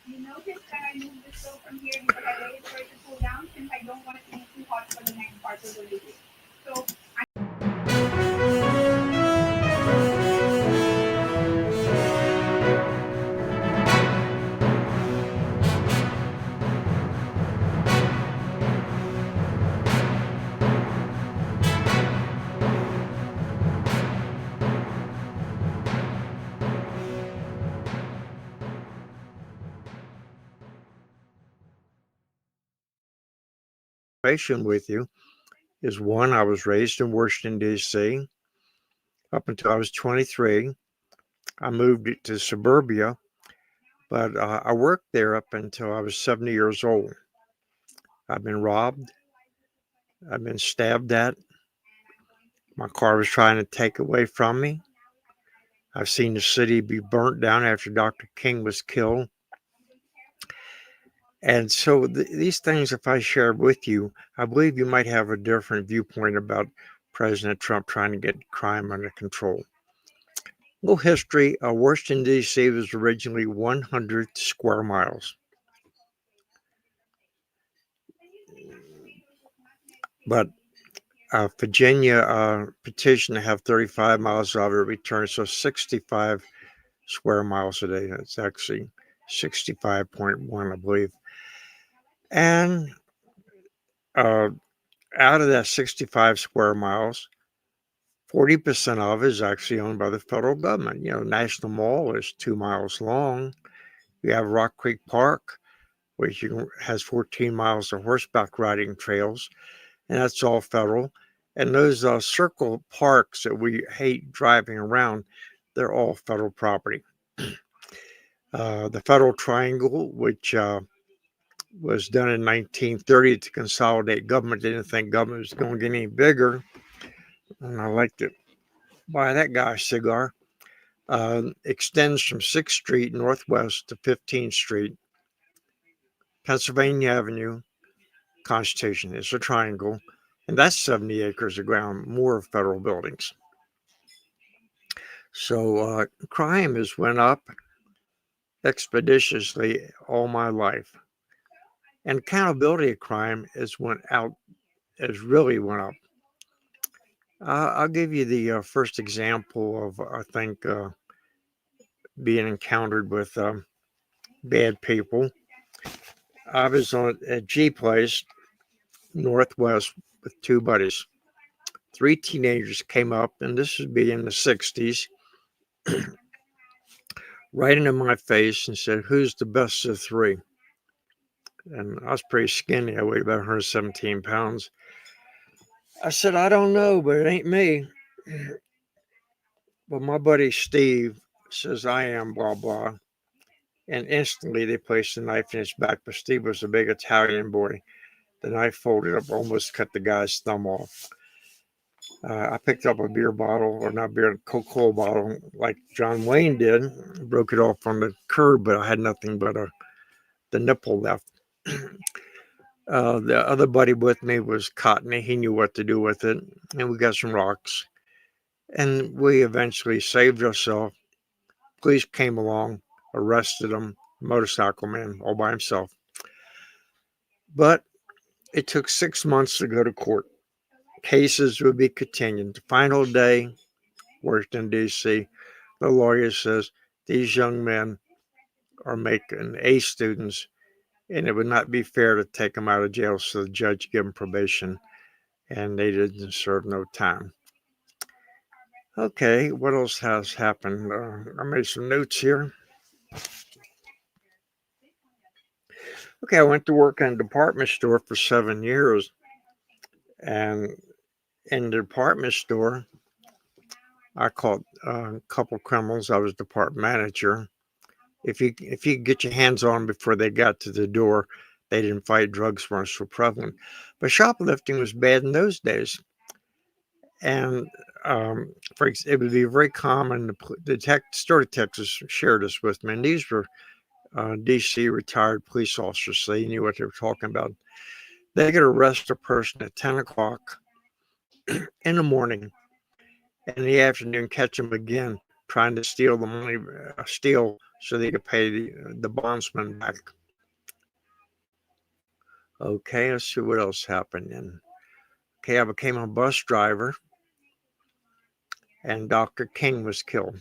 You notice that I moved the stove from here because I waited for it to cool down since I don't want it to be too hot for the next part of the video. So Information with you is one, I was raised in Washington, D.C. up until I was 23. I moved to suburbia, but I worked there up until I was 70 years old. I've been robbed. I've been stabbed at. My car was trying to take away from me. I've seen the city be burnt down after Dr. King was killed. And so these things, if I share with you, I believe you might have a different viewpoint about President Trump trying to get crime under control. A little history, Washington, D.C. was originally 100 square miles. But Virginia petitioned to have 35 miles of it returned, so 65 square miles a day. That's actually 65.1, I believe. And uh, out of that 65 square miles, 40% of it is actually owned by the federal government. You know, National Mall is 2 miles long. You have Rock Creek Park, which has 14 miles of horseback riding trails, and that's all federal. And those circle parks that we hate driving around, they're all federal property. The Federal Triangle, which was done in 1930 to consolidate government, didn't think government was going to get any bigger. And I like to buy that guy a cigar. Extends from 6th Street northwest to 15th Street, Pennsylvania Avenue, Constitution. It's a triangle, and that's 70 acres of ground, more federal buildings. So crime has went up expeditiously all my life, and accountability of crime has really went up. I'll give you the first example of I think being encountered with bad people. I was at G Place Northwest with two buddies. Three teenagers came up, and this would be in the 60s, right into my face and said, "Who's the best of three?" And I was pretty skinny. I weighed about 117 pounds. I said, "I don't know, but it ain't me." But my buddy Steve says, "I am, blah, blah." And instantly they placed the knife in his back. But Steve was a big Italian boy. The knife folded up, almost cut the guy's thumb off. I picked up a beer bottle, or not beer, Coca-Cola bottle, like John Wayne did, broke it off on the curb, but I had nothing but the nipple left. The other buddy with me was Cottony. He knew what to do with it, and we got some rocks. And we eventually saved ourselves. Police came along, arrested him, motorcycle man, all by himself. But it took 6 months to go to court. Cases would be continued. The final day, Washington, D.C., the lawyer says these young men are making A students, and it would not be fair to take them out of jail, so the judge gave them probation, and they didn't serve no time. Okay, what else has happened? I made some notes here. Okay, I went to work in a department store for 7 years, and in the department store, I caught a couple criminals. I was department manager. If you get your hands on them before they got to the door, they didn't fight. Drugs weren't so prevalent, but shoplifting was bad in those days. And it would be very common. The store detectives shared this with me, and these were DC retired police officers, so they knew what they were talking about. They could arrest a person at 10 o'clock in the morning, and in the afternoon catch them again trying to steal the money, steal so they could pay the bondsman back. Okay, let's see what else happened then. Okay, I became a bus driver, and Dr. King was killed.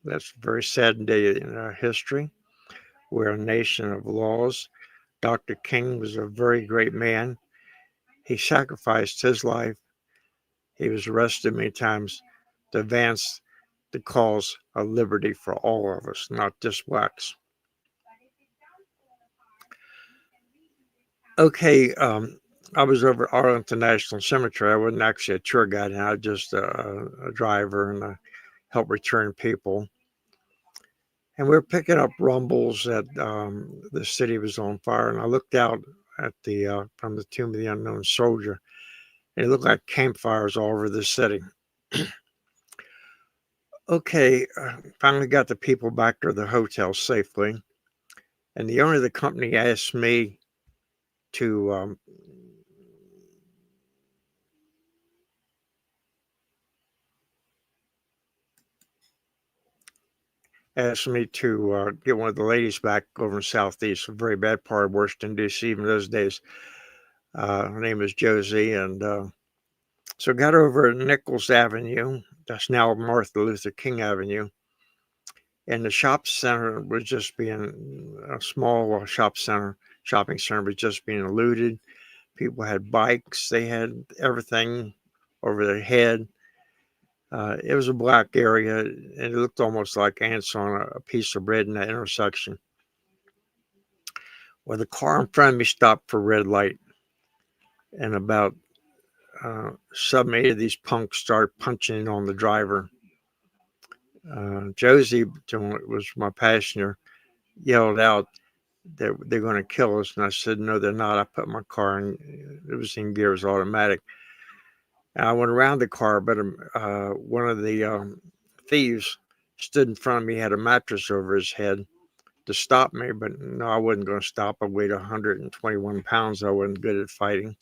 That's a very sad day in our history. We're a nation of laws. Dr. King was a very great man. He sacrificed his life. He was arrested many times to advance the cause of liberty for all of us, not just blacks. Okay, I was over at Arlington National Cemetery. I wasn't actually a tour guide, and I was just a driver and help return people. And we were picking up rumbles that the city was on fire. And I looked out at the from the tomb of the unknown soldier, and it looked like campfires all over the city. Okay, finally got the people back to the hotel safely, and the owner of the company asked me to get one of the ladies back over in Southeast, a very bad part of Washington, D.C. Even those days. Her name was Josie, and so got over at Nichols Avenue. That's now Martin Luther King Avenue. And the shop center was just being a small shopping center was just being looted. People had bikes, they had everything over their head. It was a black area, and it looked almost like ants on a piece of bread in that intersection. Well, the car in front of me stopped for red light, and about 7, 8 of these punks started punching on the driver. Josie, was my passenger, yelled out that they're going to kill us, and I said, no, they're not. I put my car in, it was in gear, it was automatic. And I went around the car, but one of the thieves stood in front of me, had a mattress over his head to stop me, but no, I wasn't going to stop. I weighed 121 pounds. I wasn't good at fighting.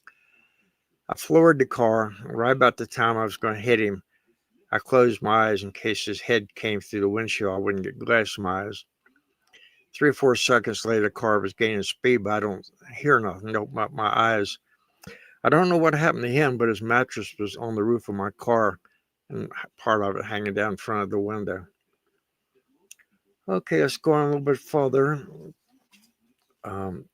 I floored the car. Right about the time I was going to hit him, I closed my eyes in case his head came through the windshield. I wouldn't get glass in my eyes. 3 or 4 seconds later, the car was gaining speed, but I don't hear nothing. Nope, my eyes. I don't know what happened to him, but his mattress was on the roof of my car, and part of it hanging down in front of the window. Okay, let's go on a little bit further. Um,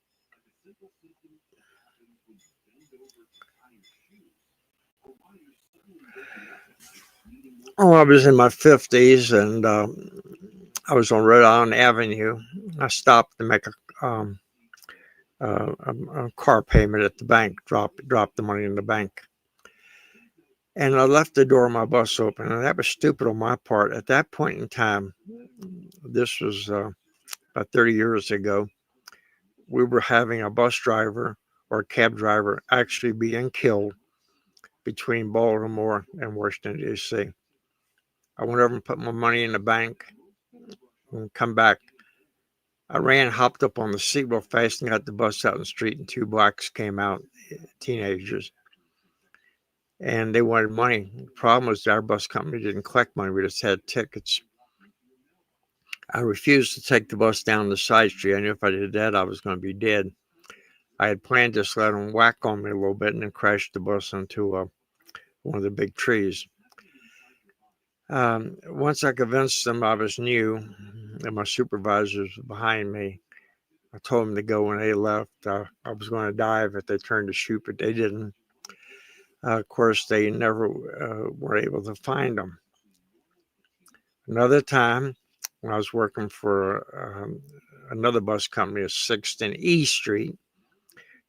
I was in my 50s, and I was on Rhode Island Avenue. I stopped to make a car payment at the bank, drop the money in the bank. And I left the door of my bus open, and that was stupid on my part. At that point in time, this was about 30 years ago, we were having a bus driver or a cab driver actually being killed between Baltimore and Washington, D.C. I went over and put my money in the bank and come back. I ran, hopped up on the seat real fast, and got the bus out in the street, and 2 blacks came out, teenagers, and they wanted money. The problem was our bus company didn't collect money. We just had tickets. I refused to take the bus down the side street. I knew if I did that, I was going to be dead. I had planned to just let them whack on me a little bit and then crash the bus into one of the big trees. Once I convinced them I was new and my supervisors were behind me, I told them to go when they left. I was going to dive if they turned to shoot, but they didn't. Of course, they never were able to find them. Another time, when I was working for another bus company at 6th and E Street.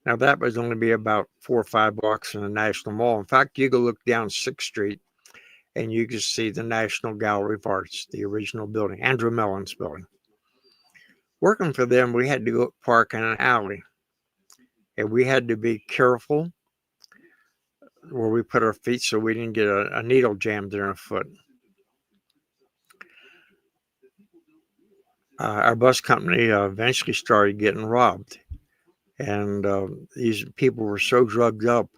Now, that would only be about 4 or 5 blocks from the National Mall. In fact, you go look down 6th Street, and you can see the National Gallery of Arts, the original building, Andrew Mellon's building. Working for them, we had to go park in an alley, and we had to be careful where we put our feet so we didn't get a needle jammed in our foot. Our bus company eventually started getting robbed, and these people were so drugged up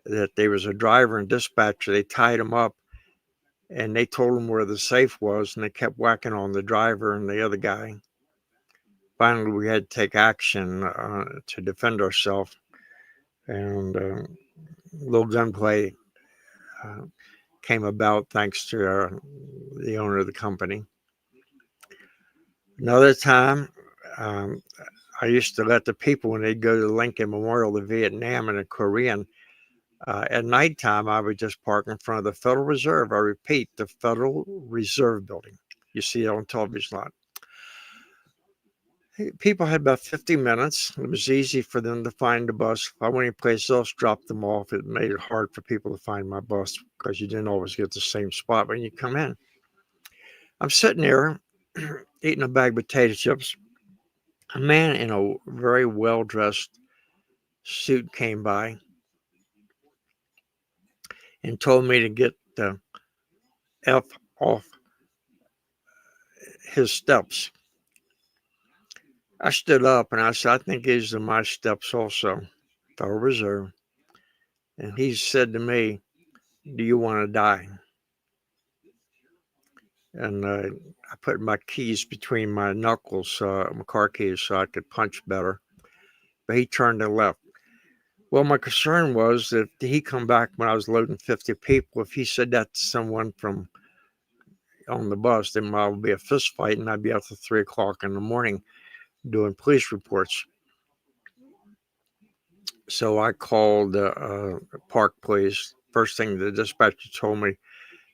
that there was a driver and dispatcher. They tied them up and they told him where the safe was, and they kept whacking on the driver and the other guy. Finally, we had to take action to defend ourselves, and a little gunplay uh, came about thanks to the owner of the company. Another time, um, I used to let the people, when they'd go to the Lincoln Memorial, the Vietnam and the Korean, at nighttime, I would just park in front of the Federal Reserve. I repeat, the Federal Reserve Building. You see it on television a lot. People had about 50 minutes. It was easy for them to find the bus. If I went anyplace else, dropped them off. It made it hard for people to find my bus because you didn't always get the same spot when you come in. I'm sitting there eating a bag of potato chips. A man in a very well dressed suit came by and told me to get the F off his steps. I stood up and I said, I think these are my steps also, Federal Reserve. And he said to me, do you want to die? And I put my keys between my knuckles, my car keys, so I could punch better. But he turned and left. Well, my concern was that he come back when I was loading 50 people. If he said that to someone from on the bus, then there would be a fist fight, and I'd be out till 3 o'clock in the morning doing police reports. So I called Park Police. First thing, the dispatcher told me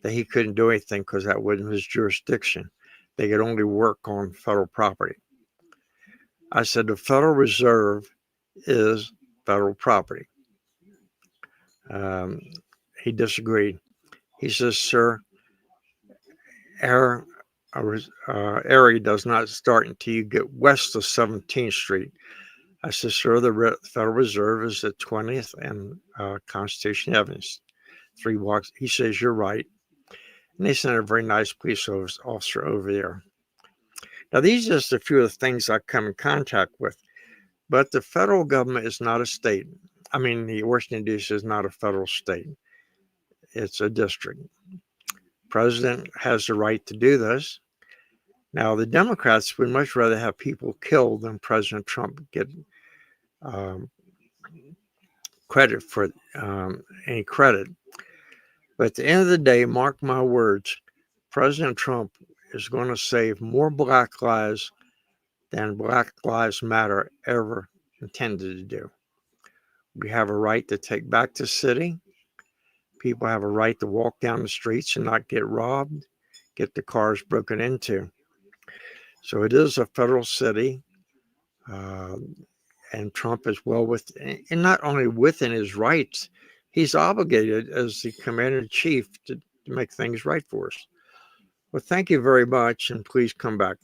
that he couldn't do anything because that wasn't his jurisdiction. They could only work on federal property. I said the Federal Reserve is federal property. Um, he disagreed. He says, "Sir, our area does not start until you get west of 17th Street." I said, "Sir, the Federal Reserve is at 20th and Constitution Avenue, 3 blocks." He says, "You're right." And they sent a very nice police officer over there. Now, these are just a few of the things I come in contact with. But the federal government is not a state. I mean, the Washington, D.C. is not a federal state. It's a district. President has the right to do this. Now, the Democrats would much rather have people killed than President Trump get um, credit for any credit. But at the end of the day, mark my words, President Trump is going to save more black lives than Black Lives Matter ever intended to do. We have a right to take back the city. People have a right to walk down the streets and not get robbed, get the cars broken into. So it is a federal city, uh, and Trump is well within, and not only within his rights, he's obligated as the commander in chief to make things right for us. Well, thank you very much, and please come back.